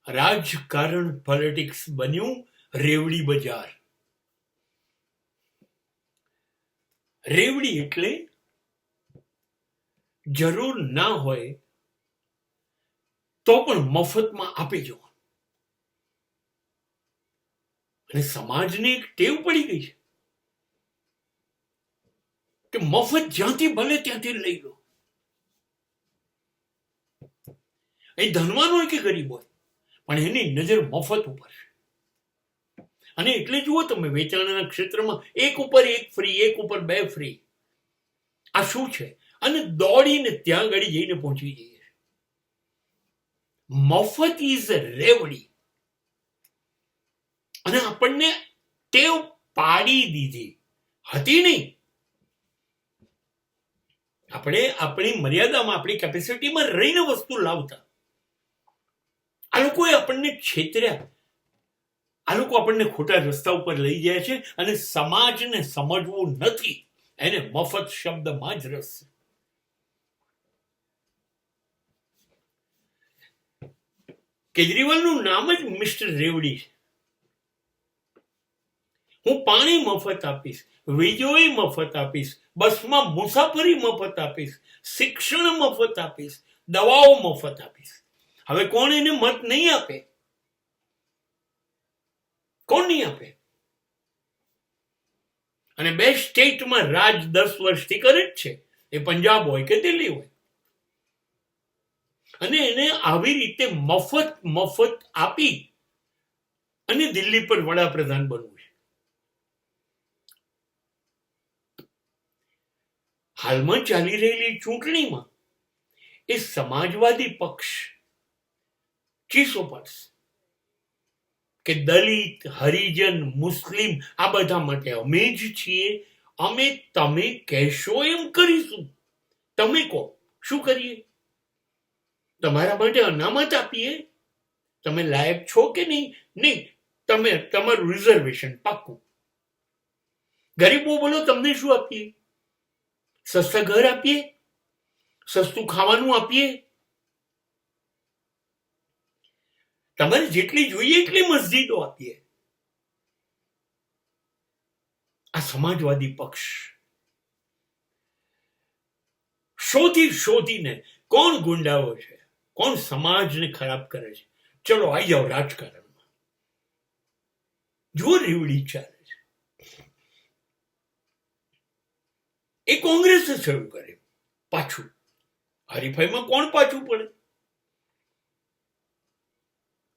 રાજકારણ પોલિટિક્સ બન્યું રેવડી બજાર. રેવડી એટલે જરૂર ના હોય તો પણ મફતમાં આપી જવાનું. અને સમાજને એક ટેવ પડી ગઈ છે કે મફત જ્યાંથી ભલે ત્યાંથી લઈ લો. એ ધનવાન હોય કે ગરીબ હોય, પણ એની નજર મફત ઉપર છે. અને એટલે જુઓ તમે વેચાણના ક્ષેત્રમાં એક ઉપર એક ફ્રી, એક ઉપર બે ફ્રી. આ શું છે? અને દોડીને ત્યાં આગળ જઈને પહોંચી જઈએ. મફત ઇઝ રેવડી. અને આપણને ટેવ પાડી દીધી હતી નહીં. આપણે આપણી મર્યાદામાં, આપણી કેપેસિટીમાં રહીને વસ્તુ લાવતા. આ લોકોએ આપણને છેતર્યા. આ લોકો આપણને ખોટા રસ્તા ઉપર લઈ જાય છે. અને સમાજને સમજવું નથી. એને મફત શબ્દમાં જ રસ છે. કેજરીવાલનું નામ જ મિસ્ટર રેવડી છે. હું પાણી મફત આપીશ, વીજળી મફત આપીશ, બસમાં મુસાફરી મફત આપીશ, શિક્ષણ મફત આપીશ, દવાઓ મફત આપીશ. હવે કોણ એને મત નહીં આપે? કોણ નહીં આપે? અને બે સ્ટેટમાં રાજ 10 વર્ષથી કરે જ છે. એ પંજાબ હોય કે દિલ્હી હોય. અને એને આવી રીતે મફત આપી અને દિલ્હી પર વડાપ્રધાન બનવું છે. હાલમાં ચાલી રહેલી ચૂંટણીમાં એ સમાજવાદી પક્ષ ચીસો પાડશે કે દલિત, હરિજન, મુસ્લિમ આ બધા માટે અમે જ છીએ. અમે તમે કહેશો એમ કરીશું. તમે કહો શું કરીએ? તમારા માટે અનામત આપીએ? તમે લાયક છો કે નહીં? નહીં. તમે તમારું રિઝર્વેશન પાક્કું. ગરીબો બોલો, તમને શું આપીએ? સસ્તા ઘર આપીએ? સસ્તું ખાવાનું આપીએ? તમારે જેટલી જોઈએ એટલી મસ્જિદો આપીએ. આ સમાજવાદી પક્ષ શોધીને કોણ ગુંડાઓ છે, કોણ સમાજને ખરાબ કરે છે, ચલો આવી જાઓ રાજકારણમાં. જુઓ રેવડી ચાલે છે. એ કોંગ્રેસે શરૂ કરે. પાછું હરીફાઈમાં કોણ પાછું પડે?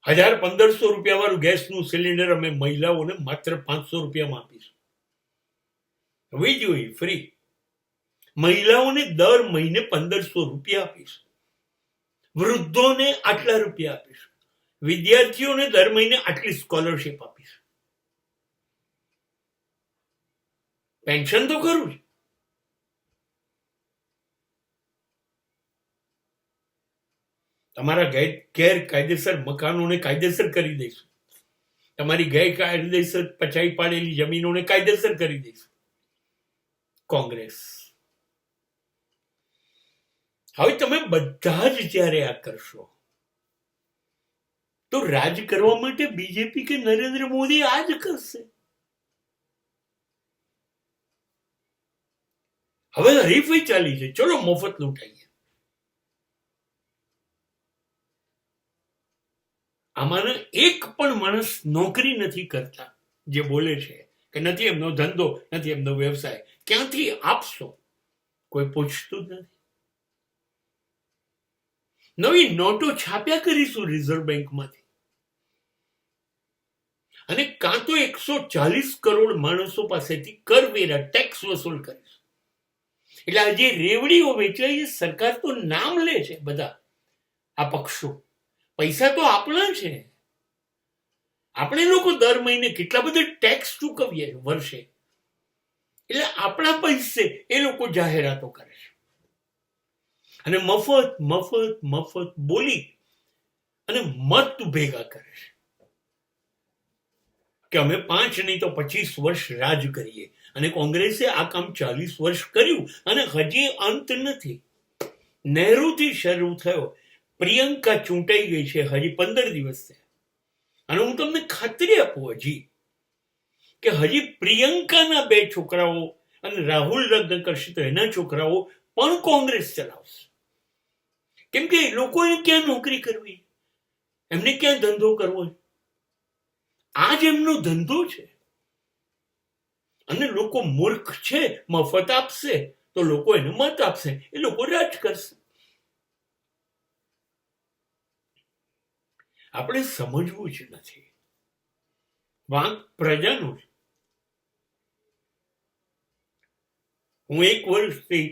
1500 રૂપિયા વાળું ગેસનું સિલિન્ડર અમે મહિલાઓને માત્ર 500 રૂપિયામાં આપીશું. વીજળી ફ્રી. મહિલાઓને દર મહિને 1500 રૂપિયા આપીશું. વૃદ્ધોને આટલા રૂપિયા આપીશું. વિદ્યાર્થીઓને દર મહિને આટલી સ્કોલરશીપ આપીશું. પેન્શન તો ખરું જ. તમારા ગેરકાયદેસર મકાનોને કાયદેસર કરી દઈશું. તમારી ગેરકાયદેસર પચાવી પાડેલી જમીનોને કાયદેસર કરી દઈશું. કોંગ્રેસ. હવે તમે બધા જ જ્યારે આ કરશો તો રાજ કરવા માટે બીજેપી કે નરેન્દ્ર મોદી આ જ કરશે. હવે હરીફાઈ ચાલી છે. ચલો મફત લૂંટાઈએ. આમાંનો એક પણ માણસ નોકરી નથી કરતા જે બોલે છે કે નથી એમનો ધંધો, નથી એમનો વ્યવસાય. ક્યાંથી આપશો? કોઈ પૂછતું જ નથી. નવી નોટો છાપ્યા કરીશું રિઝર્વ બેંકમાંથી. અને કાં તો 140 કરોડ માણસો પાસેથી કરવેરા ટેક્સ વસૂલ કરીશું. એટલે આ જે રેવડીઓ વેચાય છે, સરકાર તો નામ લે છે. બધા આ પક્ષો પૈસા તો આપણા છે. આપણે લોકો દર મહિને કેટલા બધા ટેક્સ ચૂકવીએ વર્ષે. એટલે આપણા પૈસે એ લોકો જાહેરાતો કરે છે અને મફત બોલી અને મત ભેગા કરે છે કે અમે 5 નહીં તો 25 વર્ષ રાજ કરીએ. અને કોંગ્રેસે આ કામ 40 વર્ષ કર્યું અને હજી અંત નથી. નહેરુથી શરૂ થયો, પ્રિયંકા ચૂંટાઈ ગઈ છે, હજી 15 દિવસ છે, અને હું તમને ખાતરી આપું હજી કે હજી પ્રિયંકાના 2 છોકરાઓ અને રાહુલ લગ્ન કરશે તો એના છોકરાઓ પણ કોંગ્રેસ ચલાવશે. કેમ કે લોકોએ ક્યાં નોકરી કરવી, એમને ક્યાં ધંધો કરવો? આ જ એમનો ધંધો છે. અને લોકો મૂર્ખ છે, મફત આપશે તો લોકો એને મત આપશે, એ લોકો રાજ કરશે. આપણે સમજવું જ નથી. વાંક પ્રજાનું છે. હું 1 વર્ષથી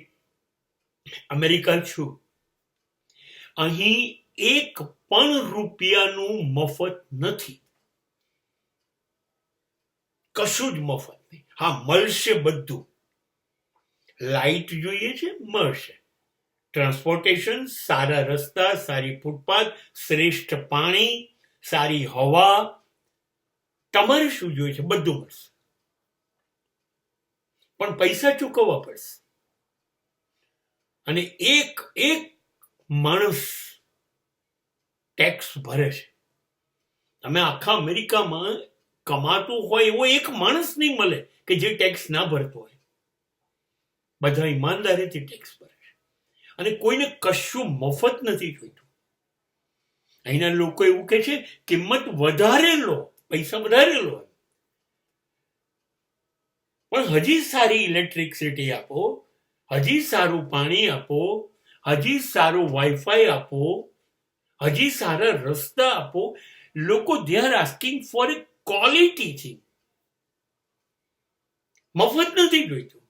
અમેરિકા છું. અહીં 1 પણ રૂપિયાનું મફત નથી, કશું જ મફત નહીં. હા, મળશે બધું. લાઇટ જોઈએ છે, મળશે. ટ્રાન્સપોર્ટેશન, સારા રસ્તા, સારી ફૂટપાથ, શ્રેષ્ઠ પાણી, સારી હવા, તમારે શું જોઈએ છે બધું મળશે. પણ પૈસા ચૂકવવા પડશે. અને એક માણસ ટેક્સ ભરે છે. તમે આખા અમેરિકામાં કમાતું હોય એવો એક માણસ નહીં મળે કે જે ટેક્સ ના ભરતો હોય. બધા ઈમાનદારીથી ટેક્સ ભરે છે, અને કોઈને કશું મફત નથી જોઈતું. અહીંના લોકો એવું કહે છે કિંમત વધારે લો, પૈસા વધારે લો, પણ હજી સારી ઇલેક્ટ્રિસિટી આપો, હજી સારું પાણી આપો, હજી સારું વાઈફાઈ આપો, હજી સારા રસ્તા આપો. લોકો they are asking for A quality thing. મફત નથી જોઈતું.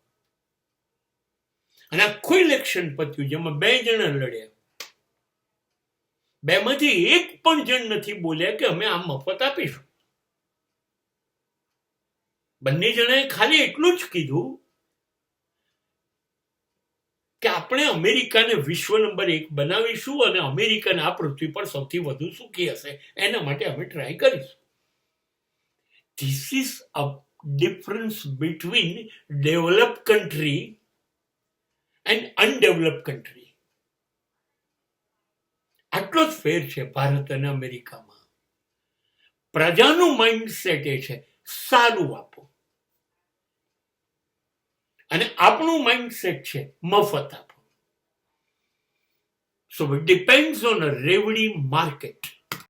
અને આખું ઇલેક્શન પત્યું જેમાં 2 જણા લડ્યા, 2 માંથી 1 પણ જણ નથી બોલ્યા કે અમે આ મફત આપીશું. બંને જણાએ ખાલી એટલું જ કીધું કે આપણે અમેરિકાને વિશ્વ નંબર 1 બનાવીશું અને અમેરિકન આ પૃથ્વી પર સૌથી વધુ સુખી હશે, એના માટે અમે ટ્રાય કરીશું. This is a difference between developed country and undeveloped country. આટલો જ ફેર છે ભારત અને અમેરિકામાં. પ્રજાનું માઇન્ડસેટ એ છે સારું આપો, અને આપણું માઇન્ડસેટ છે મફત આપો. So it depends on a revdi market.